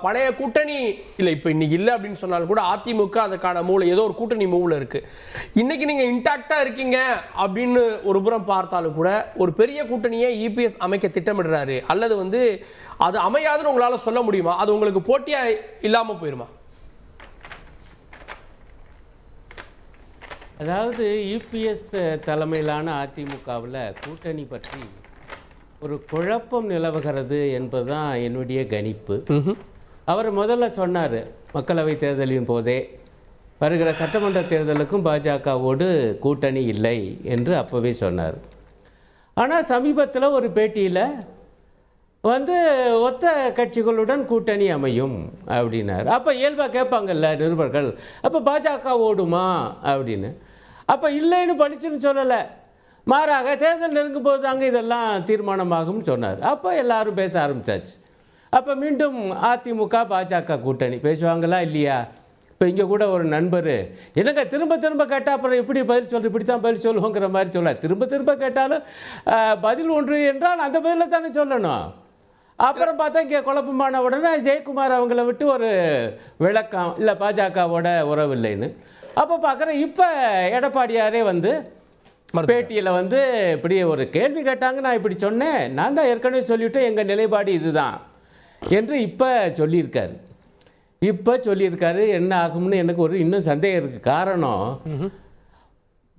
பழைய கூட்டணி இல்லை, இப்போ இன்னைக்கு இல்லை அப்படின்னு சொன்னாலும் கூட அதிமுக அதுக்கான மூளை ஏதோ ஒரு கூட்டணி மூவில் இருக்கு. இன்னைக்கு நீங்க இன்டாக்டா இருக்கீங்க அப்படின்னு ஒரு புறம் பார்த்தாலும் கூட ஒரு பெரிய கூட்டணியை இபிஎஸ் அமைக்க திட்டமிடுறாரு, அல்லது அது அமையாதுன்னு உங்களால சொல்ல முடியுமா? அது உங்களுக்கு போட்டியா இல்லாம போயிருமா? அதாவது இபிஎஸ் தலைமையிலான அதிமுகவில் கூட்டணி பற்றி ஒரு குழப்பம் நிலவுகிறது என்பதுதான் என்னுடைய கணிப்பு. அவர் முதல்ல சொன்னார், மக்களவை தேர்தலின் போதே வருகிற சட்டமன்ற தேர்தலுக்கும் பாஜகவோடு கூட்டணி இல்லை என்று அப்போவே சொன்னார். ஆனால் சமீபத்தில் ஒரு பேட்டியில் ஒத்த கட்சிகளுடன் கூட்டணி அமையும் அப்படின்னார். அப்போ இயல்பாக கேட்பாங்கல்ல நிருபர்கள், அப்போ பாஜக ஓடுமா அப்படின்னு. அப்போ இல்லைன்னு படிச்சுன்னு சொல்லலை, மாறாக தேர்தல் நெருங்கும் போது தாங்க இதெல்லாம் தீர்மானமாகும்னு சொன்னார். அப்போ எல்லாரும் பேச ஆரம்பித்தாச்சு. அப்போ மீண்டும் அதிமுக பாஜக கூட்டணி பேசுவாங்களா இல்லையா? இப்போ இங்கே கூட ஒரு நண்பர், எனக்கு திரும்ப திரும்ப கேட்டால் அப்புறம் எப்படி பதில் சொல்லு, இப்படி தான் பதில் சொல்லுவோங்கிற மாதிரி சொல்ல, திரும்ப திரும்ப கேட்டாலும் பதில் ஒன்று என்றால் அந்த பதிலை தானே சொல்லணும். அப்புறம் பார்த்தா இங்கே குழப்பமான உடனே ஜெயக்குமார் அவங்கள விட்டு ஒரு விளக்கம், இல்லை பாஜகவோட உறவு இல்லைன்னு. அப்போ பார்க்குறேன் இப்போ எடப்பாடியாரே பேட்டியில் இப்படி ஒரு கேள்வி கேட்டாங்க, நான் இப்படி சொன்னேன், நான் தான் ஏற்கனவே சொல்லிவிட்டேன் எங்கள் நிலைப்பாடு இதுதான் என்று இப்போ சொல்லியிருக்காரு. என்ன ஆகும்னு எனக்கு ஒரு இன்னும் சந்தேகம் இருக்குது. காரணம்,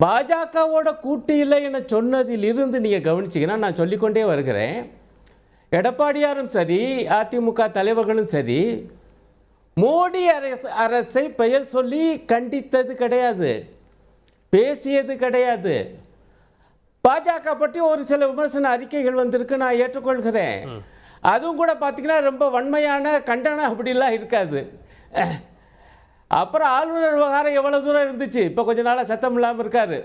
பாஜகவோட கூட்டு இல்லை என சொன்னதிலிருந்து நீங்கள் கவனிச்சிங்கன்னா நான் சொல்லிக்கொண்டே வருகிறேன், எடப்பாடியாரும் சரி அதிமுக தலைவர்களும் சரி மோடி அரசை பெயர் சொல்லி கண்டித்தது கிடையாது, பேசியது கிடையாது. பாஜக பற்றி ஒரு சில விமர்சன அறிக்கைகள் வந்திருக்கு, நான் ஏற்றுக்கொள்கிறேன். அதுவும் கூட பார்த்தீங்கன்னா ரொம்ப வன்மையான கண்டனம் அப்படிலாம் இருக்காது. அப்புறம் ஆளுநர் விவகாரம் எவ்வளோ தூரம் இருந்துச்சு, இப்போ கொஞ்ச நாளாக சத்தம் இல்லாமல் இருக்கார்.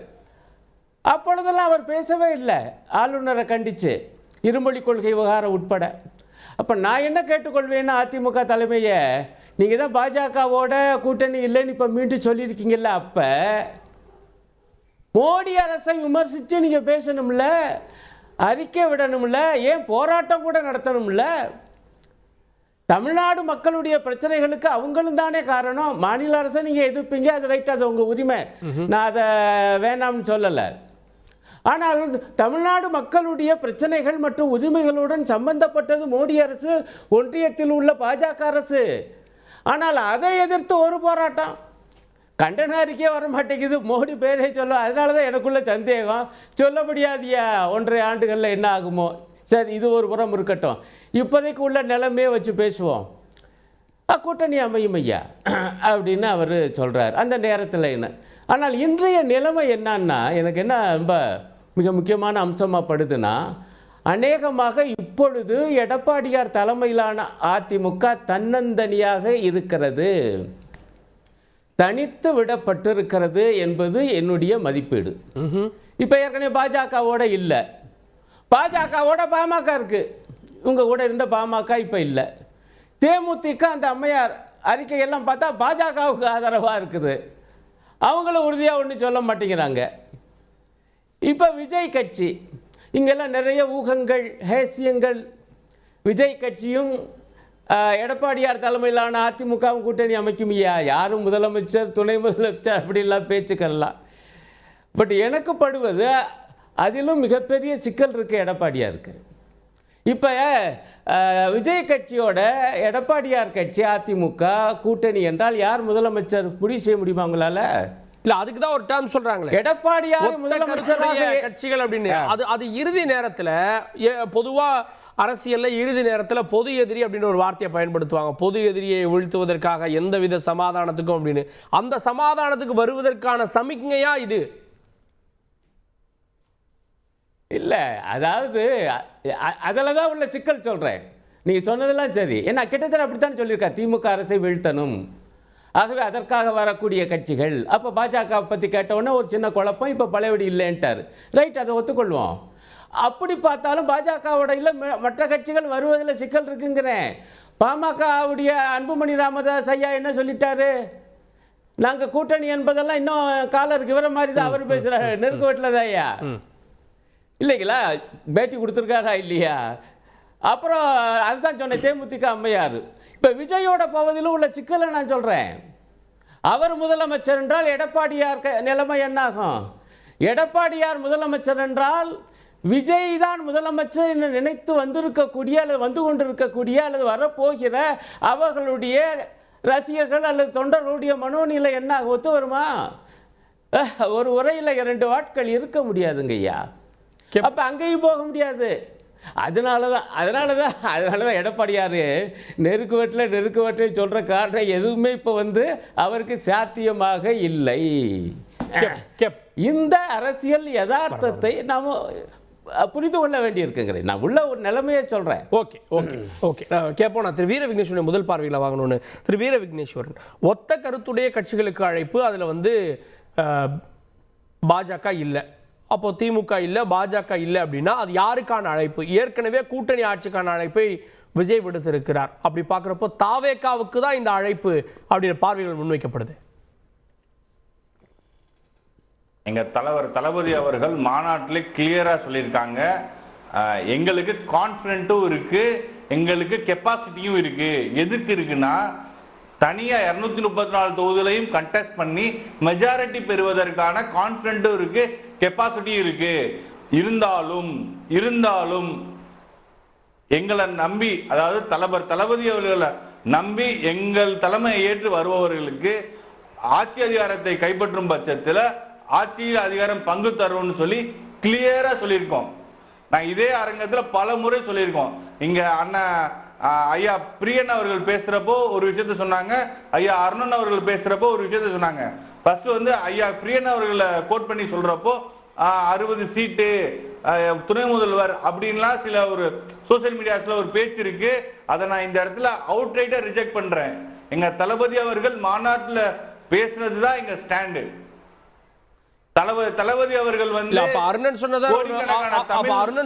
அப்பொழுதெல்லாம் அவர் பேசவே இல்லை ஆளுநரை கண்டித்து, இருமொழி கொள்கை விவகாரம் உட்பட. அப்போ நான் என்ன கேட்டுக்கொள்வேன்னா, அதிமுக தலைமையை, நீங்கள் தான் பாஜகவோட கூட்டணி இல்லைன்னு இப்போ மீண்டும் சொல்லியிருக்கீங்கல்ல, அப்போ மோடி அரசை விமர்சித்து நீங்கள் பேசணும்ல, அறிக்கை விடணும்ல, ஏன் போராட்டம் கூட நடத்தணும்ல? தமிழ்நாடு மக்களுடைய பிரச்சனைகளுக்கு அவங்களும் தானே காரணம். மாநில அரசை நீங்கள் எதிர்ப்பீங்க, அது ரைட், அது உங்கள் உரிமை, நான் அதை வேணாம்னு சொல்லலை. ஆனால் தமிழ்நாடு மக்களுடைய பிரச்சனைகள் மற்றும் உரிமைகளுடன் சம்பந்தப்பட்டது மோடி அரசு, ஒன்றியத்தில் உள்ள பாஜக அரசு. ஆனால் அதை எதிர்த்து ஒரு போராட்டம், கண்டன அறிக்கையே வர மாட்டேங்குது, மோடி பேரே சொல்ல. அதனால தான் எனக்குள்ள சந்தேகம், சொல்ல முடியாதியா 1.5 ஆண்டுகளில் என்ன ஆகுமோ. சரி, இது ஒரு புறம் இருக்கட்டும், இப்போதைக்கு உள்ள நிலைமையே வச்சு பேசுவோம். கூட்டணி அமையும் ஐயா அப்படின்னு அவர் சொல்கிறார் அந்த நேரத்தில். என்ன ஆனால் இன்றைய நிலைமை என்னன்னா, எனக்கு என்ன ரொம்ப மிக முக்கியமான அம்சமாக படுதுன்னா, அநேகமாக இப்பொழுது எடப்பாடியார் தலைமையிலான அதிமுக தன்னந்தனியாக இருக்கிறது, தனித்து விடப்பட்டிருக்கிறது என்பது என்னுடைய மதிப்பீடு. இப்போ ஏற்கனவே பாஜகவோட இல்லை, பாஜகவோட பாமக இருக்கு, இவங்க கூட இருந்த பாமக இப்போ இல்லை. தேமுதிக அந்த அம்மையார் அறிக்கையெல்லாம் பார்த்தா பாஜகவுக்கு ஆதரவாக இருக்குது, அவங்களும் உறுதியாக ஒன்றும் சொல்ல மாட்டேங்கிறாங்க. இப்போ விஜய் கட்சி, இங்கெல்லாம் நிறைய ஊகங்கள், ஹேசியங்கள். விஜய் கட்சியும் எடப்பாடியார் தலைமையிலான அதிமுகவும் கூட்டணி அமைக்கும் ஐயா, யாரும் முதலமைச்சர் துணை முதலமைச்சர் அப்படிலாம் பேச்சுக்கெல்லாம். பட் எனக்கு படுவது அதிலும் மிகப்பெரிய சிக்கல் இருக்குது எடப்பாடியாருக்கு. இப்போ விஜய் கட்சியோட எடப்பாடியார் கட்சி அதிமுக கூட்டணி என்றால் யார் முதலமைச்சர் முடிவு செய்ய முடியுமா உங்களால? இல்ல, அதுக்கு தான் ஒரு டேர்ம் சொல்றாங்களே, எடப்பாடியார் முதலமைச்சராக கட்சிகள் அப்படின்னு. அது இறுதி நேரத்துல பொதுவா அரசியல்ல இறுதி நேரத்துல பொது எதிரி அப்படின்னு ஒரு வார்த்தையை பயன்படுத்துவாங்க. பொது எதிரியை வீழ்த்துவதற்காக எந்தவித சமாதானத்துக்கும் அப்படின்னு. அந்த சமாதானத்துக்கு வருவதற்கான சமிக்ஞையா இது இல்லை? அதாவது அதில் தான் உள்ள சிக்கல் சொல்கிறேன். நீங்கள் சொன்னதெல்லாம் சரி, ஏன்னா கிட்டத்தட்ட அப்படித்தான் சொல்லியிருக்கா, திமுக அரசை வீழ்த்தணும், ஆகவே அதற்காக வரக்கூடிய கட்சிகள். அப்போ பாஜக பற்றி கேட்டவுடனே ஒரு சின்ன குழப்பம், இப்போ பழையபடி இல்லைன்ட்டார். ரைட், அதை ஒத்துக்கொள்வோம். அப்படி பார்த்தாலும் பாஜகவோட இல்லை மற்ற கட்சிகள் வருவதில் சிக்கல் இருக்குங்கிறேன். பாமகவுடைய அன்புமணி ராமதாஸ் ஐயா என்ன சொல்லிட்டாரு, நாங்கள் கூட்டணி என்பதெல்லாம் இன்னும் காலம் இருக்கு, இவர மாதிரி தான் அவர் பேசுகிறாரு, நெருக்க வீட்டில் தான் ஐயா இல்லைங்களா, பேட்டி கொடுத்துருக்காரா இல்லையா? அப்புறம் அதுதான் சொன்ன தேமுதிக அம்மையார், இப்ப விஜயோட பகுதியில் உள்ள சிக்கலை நான் சொல்றேன். அவர் முதலமைச்சர் என்றால் எடப்பாடியார் நிலைமை என்னாகும்? எடப்பாடியார் முதலமைச்சர் என்றால் விஜய் தான் முதலமைச்சர் என்று நினைத்து வந்திருக்கக்கூடிய அல்லது வந்து கொண்டிருக்கக்கூடிய அல்லது வரப்போகிற அவர்களுடைய ரசிகர்கள் அல்லது தொண்டர்களுடைய மனோநிலை என்ன ஒத்து வருமா? ஒரு உரையில் 2 வாட்கள் இருக்க முடியாதுங்க ஐயா. அப்ப அங்கேயும் போக முடியாது. அதனாலதான் எடப்பாடியார் நெருக்கு வெட்டில் சொல்ற காரணம் எதுவுமே இப்ப அவருக்கு சாத்தியமாக இல்லை. இந்த அரசியல் யதார்த்தத்தை நாம புரிந்து கொள்ள வேண்டியிருக்குங்கிறேன். நான் உள்ள ஒரு நிலைமையை சொல்றேன். ஓகே ஓகே ஓகே கேட்போம். நான் திரு வீர விக்னேஸ்வரன் முதல் பார்வையில் வாங்கணும்னு. திரு வீர விக்னேஸ்வரன், ஒத்த கருத்துடைய கட்சிகளுக்கு அழைப்பு, அதில் பாஜக இல்லை, அப்போ திமுக இல்லை, பாஜக இல்லை அப்படின்னா அது யாருக்கான அழைப்பு? ஏற்கனவே கூட்டணி ஆட்சிக்கான அழைப்பை விஜய் விடுத்திருக்கிறார். அப்படி பார்க்குறப்போ தாவேகாவுக்கு தான் இந்த அழைப்பு அப்படின்ற பார்வைகள் முன்வைக்கப்படுது. எங்க தளபதி அவர்கள் மாநாட்டிலே கிளியரா சொல்லியிருக்காங்க, எங்களுக்கு கான்ஃபிடென்ட்டும் இருக்கு, எங்களுக்கு கெப்பாசிட்டியும் இருக்கு. எதுக்கு இருக்குன்னா, தனியா 234 தொகுதிகளையும் கண்டெஸ்ட் பண்ணி மெஜாரிட்டி பெறுவதற்கான கான்ஃபிடென்ட்டும் இருக்கு, கெப்பாசிட்டியும் இருக்கு. இருந்தாலும் எங்களை நம்பி, அதாவது தளபதி அவர்களை நம்பி எங்கள் தலைமையை ஏற்று வருபவர்களுக்கு ஆட்சி அதிகாரத்தை கைப்பற்றும் பட்சத்தில் ஆட்சியில் அதிகாரம் பங்கு தருவோம்னு சொல்லி கிளியரா சொல்லியிருக்கோம். நான் இதே அரங்கத்தில் பல முறை சொல்லியிருக்கோம். இங்க அண்ணன் ஐயா பிரியன் அவர்கள் பேசுறப்போ ஒரு விஷயத்த சொன்னாங்க, ஐயா அருணன் அவர்கள் பேசுறப்போ ஒரு விஷயத்த சொன்னாங்க. ஃபர்ஸ்ட் ஐயா பிரியன் அவர்களை கோட் பண்ணி சொல்றப்போ 60 சீட்டு துணை முதல்வர் அப்படின்லாம் சில ஒரு சோசியல் மீடியாஸ்ல ஒரு பேச்சு இருக்கு. அதை நான் இந்த இடத்துல அவுட்ரைட்டா ரிஜெக்ட் பண்றேன். எங்க தளபதி அவர்கள் மாநாட்டில் பேசுனதுதான் எங்க ஸ்டாண்டு. தளபதி அவர்கள் அருணன்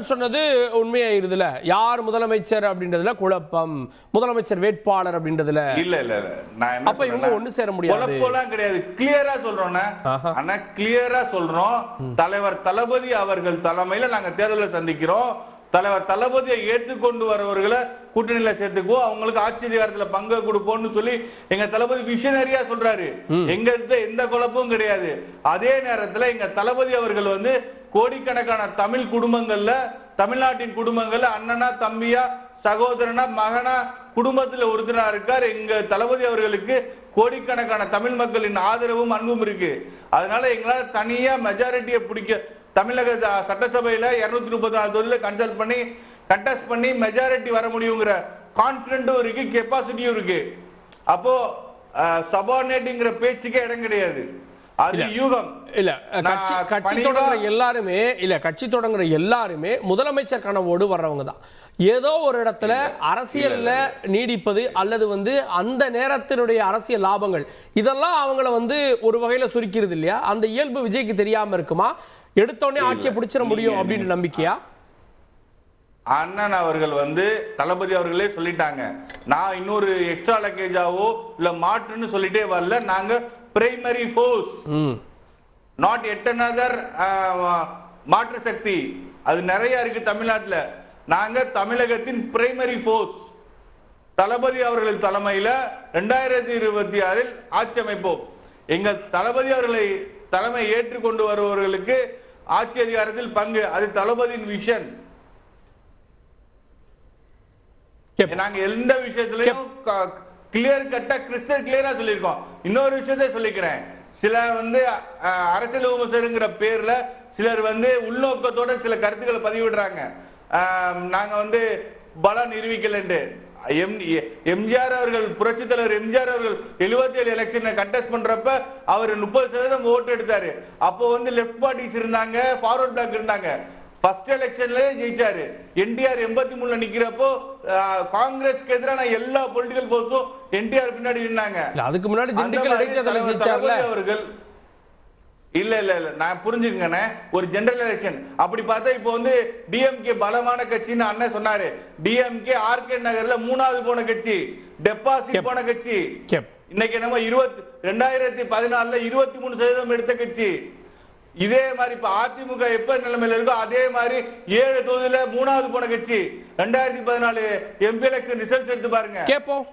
சொன்னது உண்மையாயிருதுல, யார் முதலமைச்சர் அப்படின்றதுல குழப்பம், முதலமைச்சர் வேட்பாளர் அப்படின்றதுல இல்ல அப்ப இவங்க ஒண்ணு சேர முடியாது. குழப்பம்லாம் கிடையாது, கிளியரா சொல்றோம். ஆனா கிளியரா சொல்றோம், தலைவர் தளபதி அவர்கள் தலைமையில நாங்க தேர்தலை சந்திக்கிறோம். தலைவர் தளபதியை ஏற்றுக்கொண்டு வரவர்களை கூட்டணியில சேர்த்துக்குவோம், அவங்களுக்கு ஆட்சி அதிகாரத்தில் பங்கு கொடுப்போம்னு சொல்லி எங்க தளபதி விஷனரியா சொல்றாரு. எங்க எந்த குழப்பமும் கிடையாது. அதே நேரத்தில் எங்க தளபதி அவர்கள் கோடிக்கணக்கான தமிழ் குடும்பங்கள்ல, தமிழ்நாட்டின் குடும்பங்கள்ல அண்ணனா தம்பியா சகோதரனா மகனா குடும்பத்தில் ஒருத்தரா இருக்கார். எங்க தளபதி அவர்களுக்கு கோடிக்கணக்கான தமிழ் மக்களின் ஆதரவும் அன்பும் இருக்கு. அதனால எங்களால தனியா மெஜாரிட்டியை பிடிக்க, தமிழக சட்டசபையில 234 தொகுதியில கண்டெஸ்ட் பண்ணி மெஜாரிட்டி வர முடியுங்கிற கான்பிடென்ட்டும் இருக்கு, கெப்பாசிட்டியும் இருக்கு. அப்போ சபார்டினேட்ங்கிற பேச்சுக்கே இடம் கிடையாது. அது யூகம் இல்ல. கட்சி தொடங்குற எல்லாருமே முதலமைச்சர் கனவோடு வர்றவங்க தான். ஏதோ ஒரு இடத்துல அரசியல்ல நீடிப்பது அல்லது அந்த நேரத்தினுடைய அரசியல் லாபங்கள் இதெல்லாம் அவங்கள ஒரு வகையில சுருக்கிறது இல்லையா? அந்த இயல்பு விஜய்க்கு தெரியாம இருக்குமா? எடுத்தோடனே ஆட்சியை பிடிச்சிட முடியும் அப்படின்னு நம்பிக்கையா? அண்ணன் அவர்கள் தளபதி அவர்களே சொல்லிட்டாங்க, நான் இன்னொரு எக்ஸ்ட்ரா லக்கேஜாவோ இல்ல மாற்றுன்னு சொல்லிட்டே வரல, நாங்க primary force, not yet another மாற்று சக்தி. அது நிறைய இருக்கு தமிழ்நாட்டில். நாங்க தமிழகத்தின் பிரைமரி ஃபோர்ஸ். தளபதி அவர்கள் தலைமையில 2026 ஆட்சி அமைப்போம். எங்க தளபதி அவர்களை தலைமை ஏற்றுக்கொண்டு வருபவர்களுக்கு ஆட்சி அதிகாரத்தில் பங்கு. அது தளபதியின் விஷன். நாங்க எந்த விஷயத்திலையும் கிளியர் கட்டா கிறிஸ்டல் கிளியரா சொல்லியிருக்கோம். இன்னொரு விஷயத்தை சொல்லிக்கிறேன். சில அரசியல் விமர்சகங்கிற பேர்ல சிலர் உள்நோக்கத்தோட சில கருத்துக்களை பதிவிடுறாங்க. நாங்க பலம் நிரூபிக்கல. எம்ஜிஆர் அவர்கள், புரட்சி தலைவர் எம்ஜிஆர் அவர்கள் 77 எலெக்ஷனை கண்டெஸ்ட் பண்றப்ப அவர் 30% ஓட்டு எடுத்தாரு. அப்போ லெப்ட் பார்ட்டிஸ் இருந்தாங்க, ஃபார்வர்ட் பிளாக் இருந்தாங்க. ஃபர்ஸ்ட் எலெக்ஷன்ல ஜெயிச்சாரு. என்டிஆர் 83ல நிக்கிறப்போ காங்கிரஸ்க்கு எதிரான எல்லா பொலிட்டிக்கல் போர்ஸும் என்டிஆர் பின்னாடி நின்னாங்க. அதுக்கு முன்னாடி திண்டுக்கல் இடைத்தேர்தலை ஜெயிச்சார்ல அவர்கள். இல்ல நான் புரிஞ்சுக்கங்க, ஒரு ஜெனரல் எலெக்ஷன் அப்படி பார்த்தா இப்போ டிஎம்கே பலமான கட்சின்னு அண்ணன் சொன்னாரு. டிஎம்கே ஆர்கே நகர்ல 3வது போன கட்சி, டெபாசிட் போன கட்சி. இன்னைக்கு நம்ம 2014ல 23% எடுத்த கட்சி. இதே மாதிரி இப்ப அதிமுக எப்ப நிலைமையில இருக்கோ அதே மாதிரி 7 தொகுதியில 3வது போன கட்சி. 2014 எம்பி எலெக்ஷன் ரிசல்ட் எடுத்து பாருங்க. கேப்போம்.